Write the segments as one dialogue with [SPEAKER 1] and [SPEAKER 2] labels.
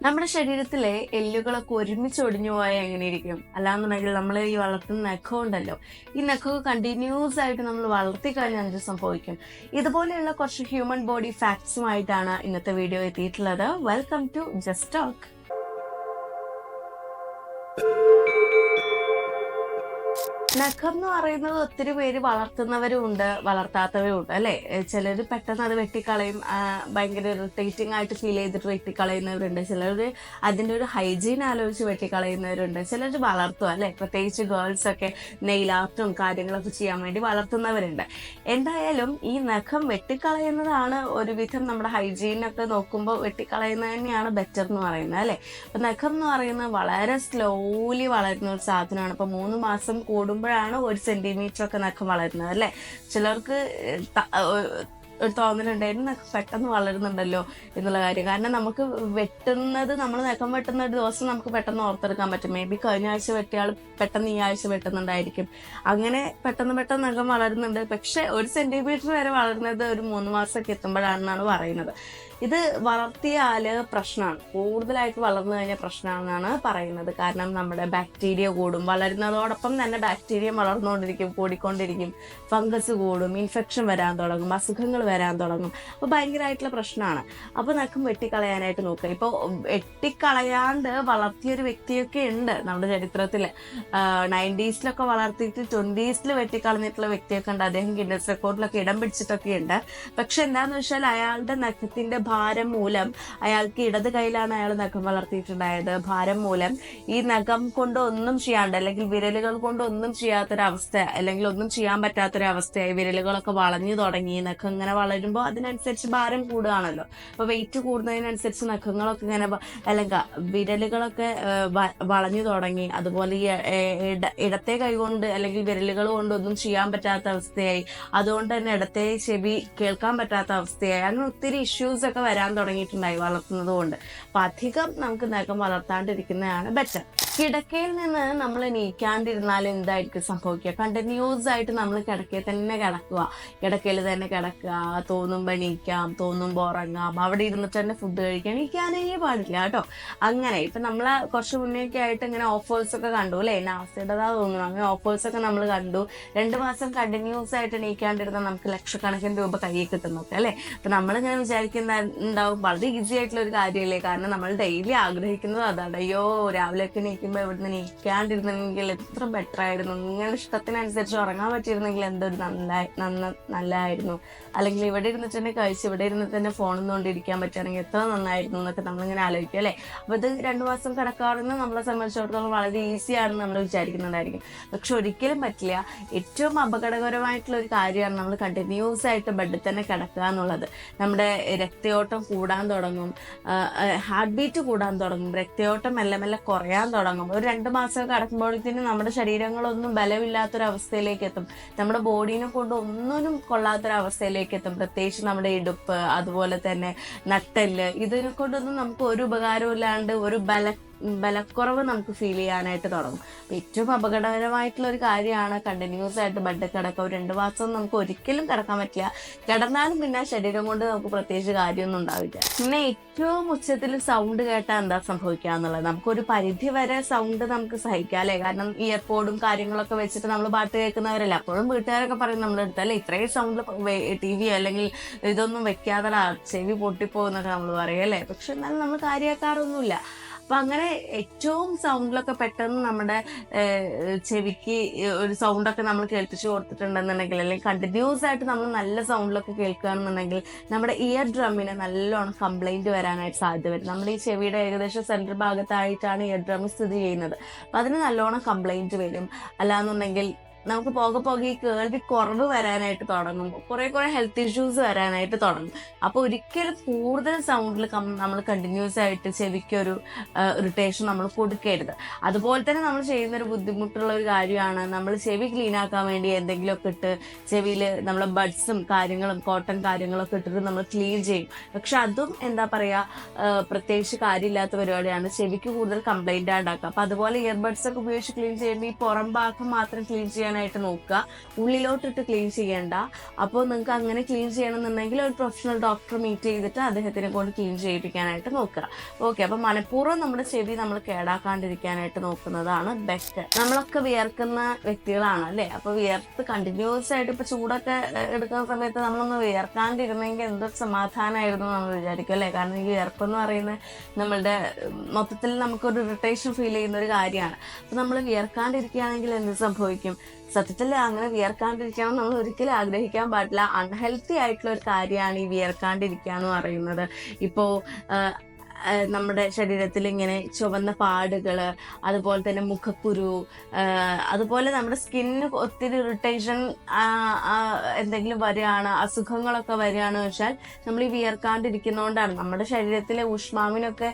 [SPEAKER 1] നമ്മുടെ ശരീരത്തിലെ എല്ലുകളൊക്കെ ഒരുമിച്ച് ഒടിഞ്ഞു പോയാൽ എങ്ങനെയിരിക്കും? അല്ലാന്നുണ്ടെങ്കിൽ നമ്മൾ ഈ വളർത്തുന്ന നഖം ഉണ്ടല്ലോ, ഈ നഖമൊക്കെ കണ്ടിന്യൂസ് ആയിട്ട് നമ്മൾ വളർത്തി കഴിഞ്ഞാൽ എന്ത് സംഭവിക്കും? ഇതുപോലെയുള്ള കുറച്ച് ഹ്യൂമൻ ബോഡി ഫാക്ട്സുമായിട്ടാണ് ഇന്നത്തെ വീഡിയോ എത്തിയിട്ടുള്ളത്. Welcome to just talk. നഖം എന്ന് പറയുന്നത് ഒത്തിരി പേര് വളർത്തുന്നവരും ഉണ്ട്, വളർത്താത്തവരും ഉണ്ട് അല്ലെ. ചിലർ പെട്ടെന്ന് അത് വെട്ടിക്കളയും, ഭയങ്കര ഇറിറ്റേറ്റിംഗ് ആയിട്ട് ഫീൽ ചെയ്തിട്ട് വെട്ടിക്കളയുന്നവരുണ്ട്. ചിലർ അതിൻ്റെ ഒരു ഹൈജീൻ ആലോചിച്ച് വെട്ടിക്കളയുന്നവരുണ്ട്. ചിലർ വളർത്തുക അല്ലെ, പ്രത്യേകിച്ച് ഗേൾസ് ഒക്കെ നെയിൽ ആർട്ടും കാര്യങ്ങളൊക്കെ ചെയ്യാൻ വേണ്ടി വളർത്തുന്നവരുണ്ട്. എന്തായാലും ഈ നഖം വെട്ടിക്കളയുന്നതാണ് ഒരുവിധം നമ്മുടെ ഹൈജീനൊക്കെ നോക്കുമ്പോൾ വെട്ടിക്കളയുന്നത് തന്നെയാണ് ബെറ്റർ എന്ന് പറയുന്നത് അല്ലെ. അപ്പൊ നഖം എന്ന് പറയുന്നത് വളരെ സ്ലോലി വളരുന്ന ഒരു സാധനമാണ്. ഇപ്പൊ 3 മാസം കൂടുമ്പോഴാണ് 1 സെന്റിമീറ്റർ ഒക്കെ നഖം വളരുന്നത് അല്ലെ. ചിലർക്ക് ഒരു തോന്നലുണ്ടായിരുന്നു നഖം പെട്ടെന്ന് വളരുന്നുണ്ടല്ലോ എന്നുള്ള കാര്യം. കാരണം നമുക്ക് നമ്മൾ നഖം വെട്ടുന്ന ഒരു ദിവസം നമുക്ക് പെട്ടെന്ന് ഓർത്തെടുക്കാൻ പറ്റും. മേ ബി കഴിഞ്ഞ ആഴ്ച വെട്ടിയാൾ പെട്ടെന്ന് ഈ ആഴ്ച വെട്ടുന്നുണ്ടായിരിക്കും. അങ്ങനെ പെട്ടെന്ന് നഖം വളരുന്നുണ്ട്. പക്ഷെ 1 സെന്റിമീറ്റർ വരെ വളരുന്നത് ഒരു 3 മാസമൊക്കെ എത്തുമ്പോഴാണെന്നാണ് പറയുന്നത്. ഇത് വളർത്തിയാൽ പ്രശ്നമാണ്, കൂടുതലായിട്ട് വളർന്നു കഴിഞ്ഞാൽ പ്രശ്നമാണെന്നാണ് പറയുന്നത്. കാരണം നമ്മുടെ ബാക്ടീരിയ കൂടും, വളരുന്നതോടൊപ്പം തന്നെ ബാക്ടീരിയ വളർന്നുകൊണ്ടിരിക്കും, കൂടിക്കൊണ്ടിരിക്കും, ഫംഗസ് കൂടും, ഇൻഫെക്ഷൻ വരാൻ തുടങ്ങും, അസുഖങ്ങൾ വരാൻ തുടങ്ങും. അപ്പോൾ ഭയങ്കരമായിട്ടുള്ള പ്രശ്നമാണ്. അപ്പോൾ നഖം വെട്ടിക്കളയാനായിട്ട് നോക്കുക. ഇപ്പോൾ വെട്ടിക്കളയാണ്ട് വളർത്തിയൊരു വ്യക്തിയൊക്കെ ഉണ്ട് നമ്മുടെ ചരിത്രത്തിൽ. 90s വളർത്തിയിട്ട് 20s വെട്ടിക്കളഞ്ഞിട്ടുള്ള വ്യക്തിയൊക്കെ ഉണ്ട്. അദ്ദേഹം ഗിന്നസ് റെക്കോർഡിലൊക്കെ ഇടം പിടിച്ചിട്ടൊക്കെ ഉണ്ട്. പക്ഷെ എന്താണെന്ന് വെച്ചാൽ അയാളുടെ നഖത്തിന്റെ ഭാരം മൂലം, അയാൾക്ക് ഇടത് കൈയിലാണ് അയാൾ നഖം വളർത്തിയിട്ടുണ്ടായത്, ഭാരം മൂലം ഈ നഖം കൊണ്ട് ഒന്നും ചെയ്യാണ്ട്, അല്ലെങ്കിൽ വിരലുകൾ കൊണ്ട് ഒന്നും ചെയ്യാത്തൊരവസ്ഥ, അല്ലെങ്കിൽ ഒന്നും ചെയ്യാൻ പറ്റാത്തൊരവസ്ഥയായി. വിരലുകളൊക്കെ വളഞ്ഞു തുടങ്ങി. നഖം ഇങ്ങനെ വളരുമ്പോൾ അതിനനുസരിച്ച് ഭാരം കൂടുകയാണല്ലോ. അപ്പൊ വെയിറ്റ് കൂടുന്നതിനനുസരിച്ച് നഖങ്ങളൊക്കെ ഇങ്ങനെ അല്ലെങ്കിൽ വിരലുകളൊക്കെ വളഞ്ഞു തുടങ്ങി. അതുപോലെ ഈ ഇടത്തെ കൈ കൊണ്ട് അല്ലെങ്കിൽ വിരലുകൾ കൊണ്ട് ഒന്നും ചെയ്യാൻ പറ്റാത്ത അവസ്ഥയായി. അതുകൊണ്ട് തന്നെ ഇടത്തെ ചെവി കേൾക്കാൻ പറ്റാത്ത അവസ്ഥയായി. അങ്ങനെ ഒത്തിരി ഇഷ്യൂസ് ഒക്കെ വരാൻ തുടങ്ങിയിട്ടുണ്ടായി വളർത്തുന്നത് കൊണ്ട്. അപ്പൊ അധികം നമുക്ക് നഖം വളർത്താണ്ടിരിക്കുന്നതാണ് ബെറ്റർ. കിടക്കയിൽ നിന്ന് നമ്മൾ നീക്കാണ്ടിരുന്നാൽ എന്തായിരിക്കും സംഭവിക്കുക? കണ്ടിന്യൂസ് ആയിട്ട് നമ്മൾ കിടക്കയിൽ തന്നെ കിടക്കുക, കിടക്കയിൽ തന്നെ കിടക്കുക, തോന്നുമ്പോൾ എണീക്കാം, തോന്നുമ്പോൾ ഉറങ്ങാം, അവിടെ ഇരുന്നിട്ട് തന്നെ ഫുഡ് കഴിക്കാൻ, എണീക്കാനേ പാടില്ല കേട്ടോ. അങ്ങനെ ഇപ്പൊ നമ്മൾ കുറച്ച് മുന്നേയൊക്കെ ആയിട്ട് ഇങ്ങനെ ഓഫേഴ്സ് ഒക്കെ കണ്ടു അല്ലെ, നാസിഡതാ തോന്നുന്നു, അങ്ങനെ ഓഫേഴ്സ് ഒക്കെ നമ്മൾ കണ്ടു. 2 മാസം കണ്ടിന്യൂസ് ആയിട്ട് എണീക്കാണ്ടിരുന്നാൽ നമുക്ക് ലക്ഷക്കണക്കിന് രൂപ കയ്യിൽ കിട്ടുന്നൊക്കെ അല്ലെ. അപ്പൊ നമ്മളിങ്ങനെ വിചാരിക്കുന്നുണ്ടാവും വളരെ ഈസി ആയിട്ടുള്ള ഒരു കാര്യമല്ലേ, കാരണം നമ്മൾ ഡെയിലി ആഗ്രഹിക്കുന്നത് അതാണ്. അയ്യോ രാവിലെയൊക്കെ ഇവിടുന്ന് നീക്കാണ്ടിരുന്നെങ്കിൽ എത്ര ബെറ്റർ ആയിരുന്നു, നിങ്ങളുടെ ഇഷ്ടത്തിനനുസരിച്ച് ഉറങ്ങാൻ പറ്റിയിരുന്നെങ്കിൽ എന്തൊരു നല്ലതായിരുന്നു, അല്ലെങ്കിൽ ഇവിടെ ഇരുന്നിട്ട് തന്നെ കഴിച്ച് ഇവിടെ ഇരുന്നിട്ട് തന്നെ ഫോണിൽ കൊണ്ടിരിക്കാൻ പറ്റുകയാണെങ്കിൽ എത്ര നന്നായിരുന്നു എന്നൊക്കെ നമ്മളിങ്ങനെ ആലോചിക്കും അല്ലേ. അപ്പോൾ ഇത് 2 മാസം കിടക്കാറുണ്ട് നമ്മളെ സംബന്ധിച്ചിടത്തോളം വളരെ ഈസിയാണെന്ന് നമ്മൾ വിചാരിക്കുന്നുണ്ടായിരിക്കും. പക്ഷെ ഒരിക്കലും പറ്റില്ല. ഏറ്റവും അപകടകരമായിട്ടുള്ള ഒരു കാര്യമാണ് നമ്മൾ കണ്ടിന്യൂസ് ആയിട്ട് ബെഡിൽ തന്നെ കിടക്കുക എന്നുള്ളത്. നമ്മുടെ രക്തയോട്ടം കൂടാൻ തുടങ്ങും, ഹാർട്ട് ബീറ്റ് കൂടാൻ തുടങ്ങും, രക്തയോട്ടം മെല്ലെ മെല്ലെ കുറയാൻ തുടങ്ങും. ഒരു 2 മാസം കടക്കുമ്പോഴത്തേനും നമ്മുടെ ശരീരങ്ങളൊന്നും ബലമില്ലാത്തൊരവസ്ഥയിലേക്ക് എത്തും, നമ്മുടെ ബോഡീനെ കൊണ്ട് ഒന്നിനും കൊള്ളാത്തൊരവസ്ഥയിലേക്ക് എത്തും. പ്രത്യേകിച്ച് നമ്മുടെ ഇടുപ്പ്, അതുപോലെ തന്നെ നട്ടെല്ല്, ഇതിനെ കൊണ്ടൊന്നും നമുക്ക് ഒരു ഉപകാരവും ഇല്ലാണ്ട് ഒരു ബലക്കുറവ് നമുക്ക് ഫീൽ ചെയ്യാനായിട്ട് തുടങ്ങും. ഏറ്റവും അപകടകരമായിട്ടുള്ള ഒരു കാര്യമാണ് കണ്ടിന്യൂസ് ആയിട്ട് ബെഡ് കിടക്കുക. ഒരു 2 മാസം നമുക്ക് ഒരിക്കലും കിടക്കാൻ പറ്റില്ല. കിടന്നാലും പിന്നെ ശരീരം കൊണ്ട് നമുക്ക് പ്രത്യേകിച്ച് കാര്യമൊന്നും ഉണ്ടാവില്ല. പിന്നെ ഏറ്റവും ഉച്ചത്തിൽ സൗണ്ട് കേട്ടാൽ എന്താ സംഭവിക്കുക എന്നുള്ളത്, നമുക്കൊരു പരിധി വരെ സൗണ്ട് നമുക്ക് സഹിക്കാം അല്ലേ. കാരണം ഇയർപോഡും കാര്യങ്ങളൊക്കെ വെച്ചിട്ട് നമ്മൾ പാട്ട് കേൾക്കുന്നവരല്ല. അപ്പോഴും വീട്ടുകാരൊക്കെ പറയും നമ്മുടെ അടുത്ത് അല്ലേ, ഇത്രയും സൗണ്ട് TV അല്ലെങ്കിൽ ഇതൊന്നും വെക്കാതെ ചെവി പൊട്ടിപ്പോകുന്നൊക്കെ നമ്മൾ പറയും അല്ലേ. പക്ഷെ എന്നാലും നമ്മൾ കാര്യമാക്കാറൊന്നുമില്ല. അപ്പൊ അങ്ങനെ ഏറ്റവും സൗണ്ടിലൊക്കെ പെട്ടെന്ന് നമ്മുടെ ചെവിക്ക് ഒരു സൗണ്ടൊക്കെ നമ്മൾ കേൾപ്പിച്ചു കൊടുത്തിട്ടുണ്ടെന്നുണ്ടെങ്കിൽ, അല്ലെങ്കിൽ കണ്ടിന്യൂസ് ആയിട്ട് നമ്മൾ നല്ല സൗണ്ടിലൊക്കെ കേൾക്കുകയാണെന്നുണ്ടെങ്കിൽ നമ്മുടെ ഇയർ ഡ്രമ്മിന് നല്ലോണം കംപ്ലൈന്റ് വരാനായിട്ട് സാധ്യത വരും. നമ്മുടെ ഈ ചെവിയുടെ ഏകദേശം സെൻട്രൽ ഭാഗത്തായിട്ടാണ് ഇയർ ഡ്രം സ്ഥിതി ചെയ്യുന്നത്. അപ്പൊ അതിന് നല്ലോണം കംപ്ലൈന്റ് വരും. അല്ലാന്നുണ്ടെങ്കിൽ നമുക്ക് പോകെ ഈ കേൾവി കുറവ് വരാനായിട്ട് തുടങ്ങും, കുറെ ഹെൽത്ത് ഇഷ്യൂസ് വരാനായിട്ട് തുടങ്ങും. അപ്പൊ ഒരിക്കലും കൂടുതൽ സൗണ്ടിൽ നമ്മൾ കണ്ടിന്യൂസ് ആയിട്ട് ചെവിക്കൊരു ഇറിറ്റേഷൻ നമ്മൾ കൊടുക്കരുത്. അതുപോലെ തന്നെ നമ്മൾ ചെയ്യുന്നൊരു ബുദ്ധിമുട്ടുള്ള ഒരു കാര്യമാണ്, നമ്മൾ ചെവി ക്ലീൻ ആക്കാൻ വേണ്ടി എന്തെങ്കിലുമൊക്കെ ഇട്ട് ചെവിയിൽ നമ്മളെ ബഡ്സും കാര്യങ്ങളും കോട്ടൺ കാര്യങ്ങളൊക്കെ ഇട്ടിട്ട് നമ്മൾ ക്ലീൻ ചെയ്യും. പക്ഷെ അതും എന്താ പറയാ, പ്രത്യേകിച്ച് കാര്യമില്ലാത്ത പരിപാടിയാണ്, ചെവിക്ക് കൂടുതൽ കംപ്ലൈന്റ് ഉണ്ടാക്കുക. അപ്പൊ അതുപോലെ ഇയർബഡ്സ് ഒക്കെ ഉപയോഗിച്ച് ക്ലീൻ ചെയ്യുമ്പോൾ ഈ പുറം ഭാഗം മാത്രം ക്ലീൻ ചെയ്യാൻ ചെയ്യാനായിട്ട് നോക്കുക, ഉള്ളിലോട്ടിട്ട് ക്ലീൻ ചെയ്യേണ്ട. അപ്പോൾ നിങ്ങൾക്ക് അങ്ങനെ ക്ലീൻ ചെയ്യണമെന്നുണ്ടെങ്കിൽ ഒരു പ്രൊഫഷണൽ ഡോക്ടറെ മീറ്റ് ചെയ്തിട്ട് അദ്ദേഹത്തിനെ കൊണ്ട് ക്ലീൻ ചെയ്യിപ്പിക്കാനായിട്ട് നോക്കുക. ഓക്കെ, അപ്പം മനഃപൂർവ്വം നമ്മുടെ ചെവി നമ്മൾ കേടാക്കാണ്ടിരിക്കാനായിട്ട് നോക്കുന്നതാണ് ബെസ്റ്റ്. നമ്മളൊക്കെ വിയർക്കുന്ന വ്യക്തികളാണ് അല്ലേ? അപ്പോൾ വിയർത്ത് കണ്ടിന്യൂസ് ആയിട്ട് ഇപ്പോൾ ചൂടൊക്കെ എടുക്കുന്ന സമയത്ത് നമ്മളൊന്ന് വിയർക്കാണ്ടിരുന്നെങ്കിൽ എന്തൊരു സമാധാനമായിരുന്നു നമ്മൾ വിചാരിക്കും അല്ലേ? കാരണം ഈ വിയർപ്പെന്ന് പറയുന്നത് നമ്മളുടെ മൊത്തത്തിൽ നമുക്കൊരു ഇറിറ്റേഷൻ ഫീൽ ചെയ്യുന്ന ഒരു കാര്യമാണ്. അപ്പം നമ്മൾ വിയർക്കാണ്ടിരിക്കുകയാണെങ്കിൽ എന്ത് സംഭവിക്കും? സത്യത്തിൽ അങ്ങനെ വിയർക്കാണ്ടിരിക്കണം നമ്മൾ ഒരിക്കലും ആഗ്രഹിക്കാൻ പാടില്ല. അൺഹെൽത്തി ആയിട്ടുള്ള ഒരു കാര്യമാണ് ഈ വിയർക്കാണ്ടിരിക്കുക എന്ന് പറയുന്നത്. ഇപ്പോൾ നമ്മുടെ ശരീരത്തിൽ ഇങ്ങനെ ചുവന്ന പാടുകൾ, അതുപോലെ തന്നെ മുഖക്കുരു, അതുപോലെ നമ്മുടെ സ്കിന്നിന് ഒത്തിരി ഇറിറ്റേഷൻ എന്തെങ്കിലും വരികയാണ്, അസുഖങ്ങളൊക്കെ വരികയാണെന്ന് വെച്ചാൽ നമ്മൾ ഈ വിയർക്കാണ്ടിരിക്കുന്നതുകൊണ്ടാണ്. നമ്മുടെ ശരീരത്തിലെ ഊഷ്മാവിനൊക്കെ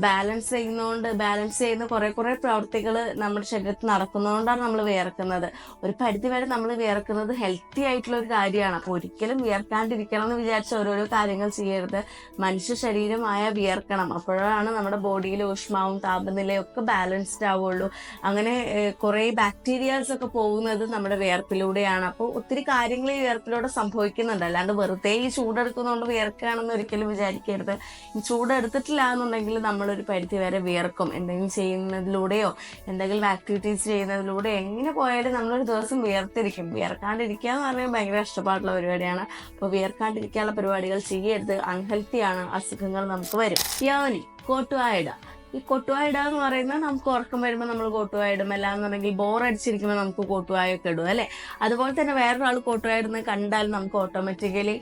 [SPEAKER 1] ബാലൻസ് ചെയ്യുന്ന കുറേ പ്രവൃത്തികൾ നമ്മുടെ ശരീരത്തിൽ നടക്കുന്നതുകൊണ്ടാണ് നമ്മൾ വിയർക്കുന്നത്. ഒരു പരിധി വരെ നമ്മൾ വിയർക്കുന്നത് ഹെൽത്തി ആയിട്ടുള്ള ഒരു കാര്യമാണ്. അപ്പോൾ ഒരിക്കലും വിയർക്കാണ്ടിരിക്കണം എന്ന് വിചാരിച്ച ഓരോരോ കാര്യങ്ങൾ ചെയ്യരുത്. മനുഷ്യ ശരീരമായ വിയർക്കണം, അപ്പോഴാണ് നമ്മുടെ ബോഡിയിൽ ഊഷ്മാവും താപനിലയും ഒക്കെ ബാലൻസ്ഡ് ആവുള്ളൂ. അങ്ങനെ കുറേ ബാക്ടീരിയാസ് ഒക്കെ പോകുന്നത് നമ്മുടെ വിയർപ്പിലൂടെയാണ്. അപ്പോൾ ഒത്തിരി കാര്യങ്ങൾ ഈ വിയർപ്പിലൂടെ സംഭവിക്കുന്നുണ്ട്. അല്ലാണ്ട് വെറുതെ ഈ ചൂടെടുക്കുന്നതുകൊണ്ട് വിയർക്കുകയാണെന്ന് ഒരിക്കലും വിചാരിക്കരുത്. ഈ ചൂടെടുത്തിട്ടില്ല എന്നുണ്ടെങ്കിൽ നമ്മളൊരു പരിധി വരെ വിയർക്കും. എന്തെങ്കിലും ചെയ്യുന്നതിലൂടെയോ എന്തെങ്കിലും ആക്ടിവിറ്റീസ് ചെയ്യുന്നതിലൂടെയോ എങ്ങനെ പോയാലും നമ്മളൊരു ദിവസം വിയർത്തിരിക്കും. വിയർക്കാണ്ടിരിക്കുക എന്ന് പറഞ്ഞാൽ ഭയങ്കര കഷ്ടപ്പാടുള്ള പരിപാടിയാണ്. അപ്പോൾ വിയർക്കാണ്ടിരിക്കാനുള്ള പരിപാടികൾ ചെയ്യരുത്. അൺഹെൽത്തിയാണ്, അസുഖങ്ങൾ നമുക്ക് വരും. യോനി കോട്ടുവായിട. ഈ കൊട്ടുവായിട എന്ന് പറയുന്നത് നമുക്ക് ഉറക്കം വരുമ്പോൾ നമ്മൾ കോട്ടുവായിടും, അല്ലാന്നുണ്ടെങ്കിൽ ബോറടിച്ചിരിക്കുമ്പോൾ നമുക്ക് കോട്ടുവായൊക്കെ ഇടും അല്ലേ? അതുപോലെ തന്നെ വേറൊരാൾ കോട്ടുവായിടുന്നത് കണ്ടാൽ നമുക്ക് ഓട്ടോമാറ്റിക്കലി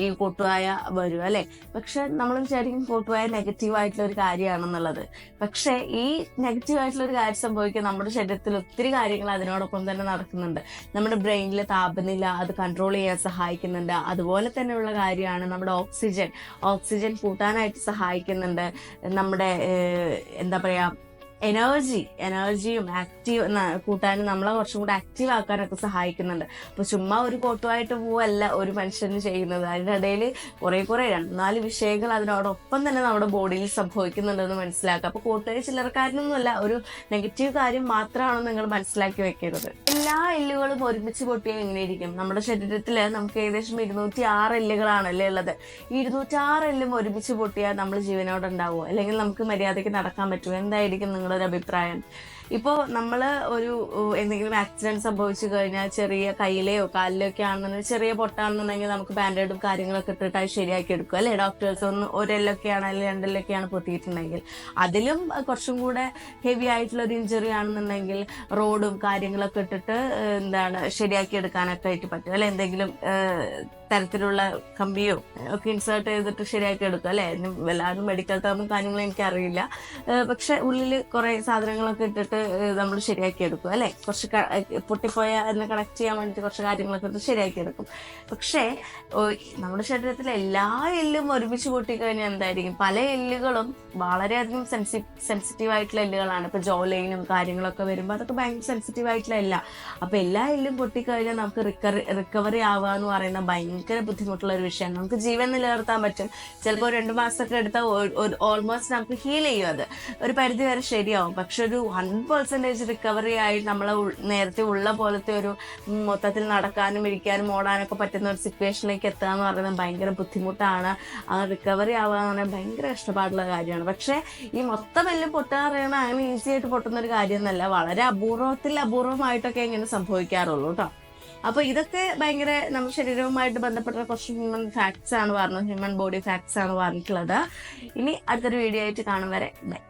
[SPEAKER 1] ഈ കോട്ടുവായ വരും അല്ലേ? പക്ഷെ നമ്മൾ വിചാരിക്കും കോട്ടുവായ നെഗറ്റീവായിട്ടുള്ള ഒരു കാര്യമാണെന്നുള്ളത്. പക്ഷെ ഈ നെഗറ്റീവായിട്ടുള്ള ഒരു കാര്യം സംഭവിക്കുക നമ്മുടെ ശരീരത്തിൽ ഒത്തിരി കാര്യങ്ങൾ അതിനോടൊപ്പം തന്നെ നടക്കുന്നുണ്ട്. നമ്മുടെ ബ്രെയിനിലെ താപനില അത് കൺട്രോൾ ചെയ്യാൻ സഹായിക്കുന്നുണ്ട്. അതുപോലെ തന്നെയുള്ള കാര്യമാണ് നമ്മുടെ ഓക്സിജൻ കൂട്ടാനായിട്ട് സഹായിക്കുന്നുണ്ട്. നമ്മുടെ എന്താ പറയാ, എനർജിയും കൂട്ടാനും നമ്മളെ കുറച്ചും കൂടെ ആക്റ്റീവ് ആക്കാനൊക്കെ സഹായിക്കുന്നുണ്ട്. അപ്പൊ ചുമ്മാ ഒരു കോട്ടുമായിട്ട് പോവല്ല ഒരു മനുഷ്യന് ചെയ്യുന്നത്. അതിനിടയിൽ കുറെ 2-4 വിഷയങ്ങൾ അതിനോടൊപ്പം തന്നെ നമ്മുടെ ബോഡിയിൽ സംഭവിക്കുന്നുണ്ടെന്ന് മനസ്സിലാക്കുക. അപ്പൊ കോട്ടുകാർ ചിലർക്കാരനൊന്നുമല്ല, ഒരു നെഗറ്റീവ് കാര്യം മാത്രമാണെന്ന് നിങ്ങൾ മനസ്സിലാക്കി വെക്കരുത്. എല്ലാ എല്ലുകളും ഒരുമിച്ച് പൊട്ടിയാൽ എങ്ങനെയിരിക്കും? നമ്മുടെ ശരീരത്തിൽ നമുക്ക് ഏകദേശം 206 എല്ലുകളാണല്ലേ ഉള്ളത്. ഈ 206 എല്ലും ഒരുമിച്ച് പൊട്ടിയാൽ നമ്മൾ ജീവനോടെ ഉണ്ടാവുമോ? അല്ലെങ്കിൽ നമുക്ക് മര്യാദയ്ക്ക് നടക്കാൻ പറ്റുമോ? എന്തായിരിക്കും നിങ്ങളുടെ ഒരു അഭിപ്രായം? ഇപ്പോൾ നമ്മൾ എന്തെങ്കിലും ആക്സിഡന്റ് സംഭവിച്ചു കഴിഞ്ഞാൽ ചെറിയ കയ്യിലെയോ കാലിലോ ഒക്കെ ആണെന്നുണ്ടെങ്കിൽ ചെറിയ പൊട്ടാണെന്നുണ്ടെങ്കിൽ നമുക്ക് ബാൻഡേഡും കാര്യങ്ങളൊക്കെ ഇട്ടിട്ട് അത് ശരിയാക്കി എടുക്കും അല്ലേ? ഡോക്ടേഴ്സ് ഒരെല്ലൊക്കെയാണ് അല്ലെങ്കിൽ 2 എല്ലൊക്കെയാണ് പൊട്ടിയിട്ടുണ്ടെങ്കിൽ. അതിലും കുറച്ചും കൂടെ ഹെവി ആയിട്ടുള്ള ഒരു ഇഞ്ചുറി ആണെന്നുണ്ടെങ്കിൽ റോഡും കാര്യങ്ങളൊക്കെ ഇട്ടിട്ട് ശരിയാക്കി എടുക്കാനൊക്കെ ആയിട്ട് പറ്റും അല്ലെ? എന്തെങ്കിലും തരത്തിലുള്ള കമ്പിയോ ഒക്കെ ഇൻസേർട്ട് ചെയ്തിട്ട് ശരിയാക്കി എടുക്കും അല്ലെ? എല്ലാവരും മെഡിക്കൽ ടേമും കാര്യങ്ങളും എനിക്കറിയില്ല. പക്ഷെ ഉള്ളിൽ കുറെ സാധനങ്ങളൊക്കെ ഇട്ടിട്ട് നമ്മൾ ശരിയാക്കി എടുക്കും അല്ലെ? കുറച്ച് പൊട്ടിപ്പോയ അതിനെ കണക്ട് ചെയ്യാൻ വേണ്ടിയിട്ട് കുറച്ച് കാര്യങ്ങളൊക്കെ ഇട്ട് ശരിയാക്കി എടുക്കും. പക്ഷേ നമ്മുടെ ശരീരത്തിലെ എല്ലാ എല്ലും ഒരുമിച്ച് പൊട്ടിക്കഴിഞ്ഞാൽ എന്തായിരിക്കും? പല എല്ലുകളും വളരെയധികം സെൻസിറ്റീവ് ആയിട്ടുള്ള എല്ലുകളാണ്. ഇപ്പൊ ജോലൈനും കാര്യങ്ങളൊക്കെ വരുമ്പോൾ അതൊക്കെ ഭയങ്കര സെൻസിറ്റീവ് ആയിട്ടുള്ള എല്ല. അപ്പൊ എല്ലാ എല്ലും പൊട്ടിക്കഴിഞ്ഞാൽ നമുക്ക് റിക്കവറി ആവുക എന്ന് പറയുന്ന ഭയങ്കര ബുദ്ധിമുട്ടുള്ള ഒരു വിഷയമാണ്. നമുക്ക് ജീവൻ നിലനിർത്താൻ പറ്റും. ചിലപ്പോൾ 2 മാസമൊക്കെ എടുത്താൽ ഓൾമോസ്റ്റ് നമുക്ക് ഹീൽ ചെയ്യും. അത് ഒരു പരിധി വരെ ശരിയാവും. പക്ഷെ ഒരു 100% റിക്കവറി ആയി നമ്മളെ നേരത്തെ ഉള്ള പോലത്തെ ഒരു മൊത്തത്തിൽ നടക്കാനും ഇരിക്കാനും ഓടാനൊക്കെ പറ്റുന്ന ഒരു സിറ്റുവേഷനിലേക്ക് എത്തുക എന്ന് പറയുന്നത് ഭയങ്കര ബുദ്ധിമുട്ടാണ്. ആ റിക്കവറി ആവുക എന്ന് പറഞ്ഞാൽ ഭയങ്കര കഷ്ടപ്പാടുള്ള കാര്യമാണ്. പക്ഷെ ഈ മൊത്തം എല്ലാം പൊട്ടാൻ അറിയണം അങ്ങനെ ഈസി ആയിട്ട് പൊട്ടുന്ന ഒരു കാര്യമൊന്നുമല്ല. വളരെ അപൂർവമായിട്ടൊക്കെ ഇങ്ങനെ സംഭവിക്കാറുള്ളൂ കേട്ടോ. അപ്പൊ ഇതൊക്കെ ഭയങ്കര നമ്മുടെ ശരീരവുമായിട്ട് ബന്ധപ്പെട്ട കുറച്ച് ഹ്യൂമൻ ബോഡി ഫാക്ട്സ് ആണ് പറഞ്ഞിട്ടുള്ളത്. ഇനി അടുത്തൊരു വീഡിയോ ആയിട്ട് കാണും വരെ ബൈ.